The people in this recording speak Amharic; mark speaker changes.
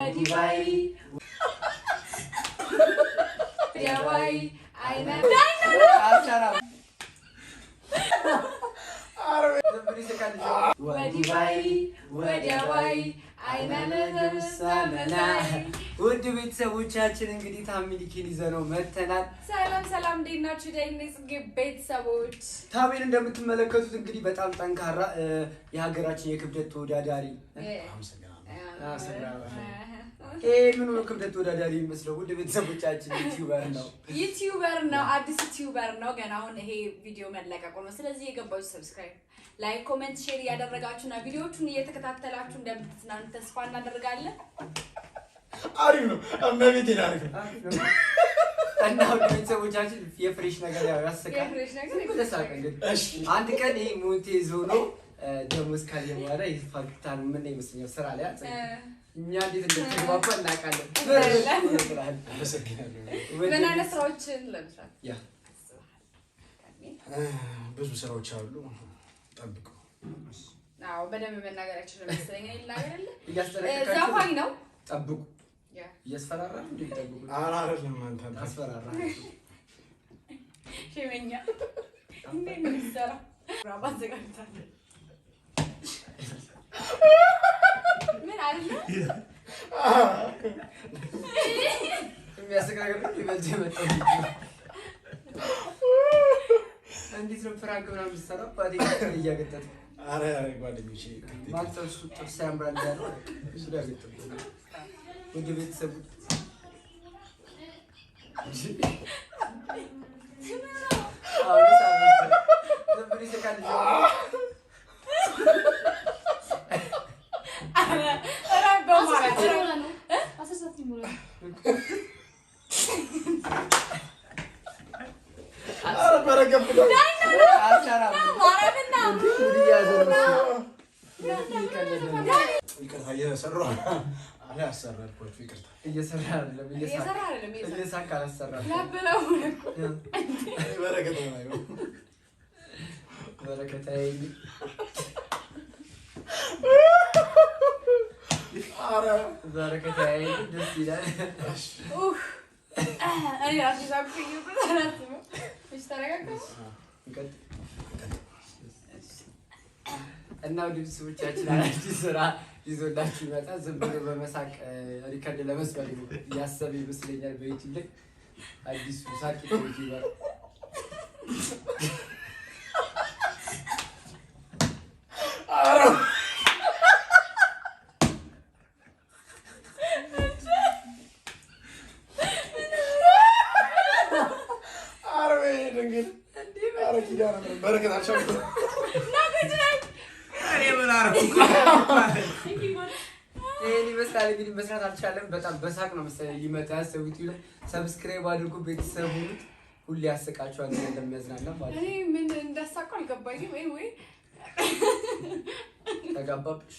Speaker 1: Why? Yeah, why? I know. ውድ ቤተሰቦቻችን እንግዲህ ታሚሊኪን ይዘነው መተናል።
Speaker 2: ሰላም ሰላም፣ እንዴት ናችሁ? ደህና ቤተሰቦች
Speaker 1: ታሚል እንደምትመለከቱት እንግዲህ በጣም ጠንካራ የሀገራችን የክብደት ተወዳዳሪ ምን ነው ክብደት ተወዳዳሪ የሚመስለው ውድ ቤተሰቦቻችን ዩቲዩበር ነው አዲስ ዩቲዩበር ነው። ገና አሁን ይሄ ቪዲዮ መለቀቁ ነው። ስለዚህ የገባችሁ ሰብስክራይብ፣ ላይክ፣ ኮሜንት፣ ሼር ያደረጋችሁና ቪዲዮዎቹን እየተከታተላችሁ እንደምትዝናኑ ተስፋ እናደርጋለን።
Speaker 3: አሪፍ ነው አመቤት ይላል
Speaker 1: እና ውድ ቤተሰቦቻችን የፍሬሽ ነገር ያስቃል።
Speaker 2: የፍሬሽ ነገር
Speaker 1: ይደሳል። እሺ አንድ ቀን ይሄ ሞንቴዝ ሆኖ ደሞዝ ካለ በኋላ ይፋክታል። ምን ይመስለኛል ስራ ላይ እኛ እንዴት እንደተግባባ እናውቃለን።
Speaker 2: ምን አይነት ስራዎችን ለምሳሌ
Speaker 3: ብዙ ስራዎች አሉ። ጠብቁ።
Speaker 2: አዎ በደንብ መናገር አይችልም መሰለኝ።
Speaker 1: እያስተረከካችሁ
Speaker 2: ዛፋኝ ነው።
Speaker 1: ጠብቁ። እያስፈራራ እንዴ? ጠብቁ።
Speaker 3: አራራለም አንተ
Speaker 1: አስፈራራ
Speaker 2: ሸመኛ እንዴት ነው ይሰራ ራባ ዘጋግታለ ምን አይደለ
Speaker 1: የሚያስቀርብ ይበልጥ መጣው እንዴት ነው ፍራንክ ምናምን ሰራ ባዲ እያገጠጠ
Speaker 3: አረ ጓደኞቼ
Speaker 1: ማጥተው ጥርስ ያምራል ያለው እሱ ጋር ገጠጠ ወደ ቤተሰቡ እና ወደ ቤተሰቦቻችን አዲስ ስራ ይዞላችሁ ይመጣ። ዝም ብሎ በመሳቅ ሪከርድ ለመስበል ያሰበ ይመስለኛል። በዩቲዩብ ላይ አዲስ ሳቅ ዩቲዩበር
Speaker 3: በረከት አልቻልኩም።
Speaker 1: ይሄን ይመስላል እንግዲህ መስራት አልቻለም። በጣም በሳቅ ነው መሰለኝ ሊመጣ ያሰቡት። ሰብስክራይብ አድርጉ ቤተሰቡ ሁሌ ያስቃችኋል እንደሚያዝናና ማለት ነው።
Speaker 2: እኔ ምን እንዳሳቀው አልገባኝም። ወይ
Speaker 1: ተጋባብሽ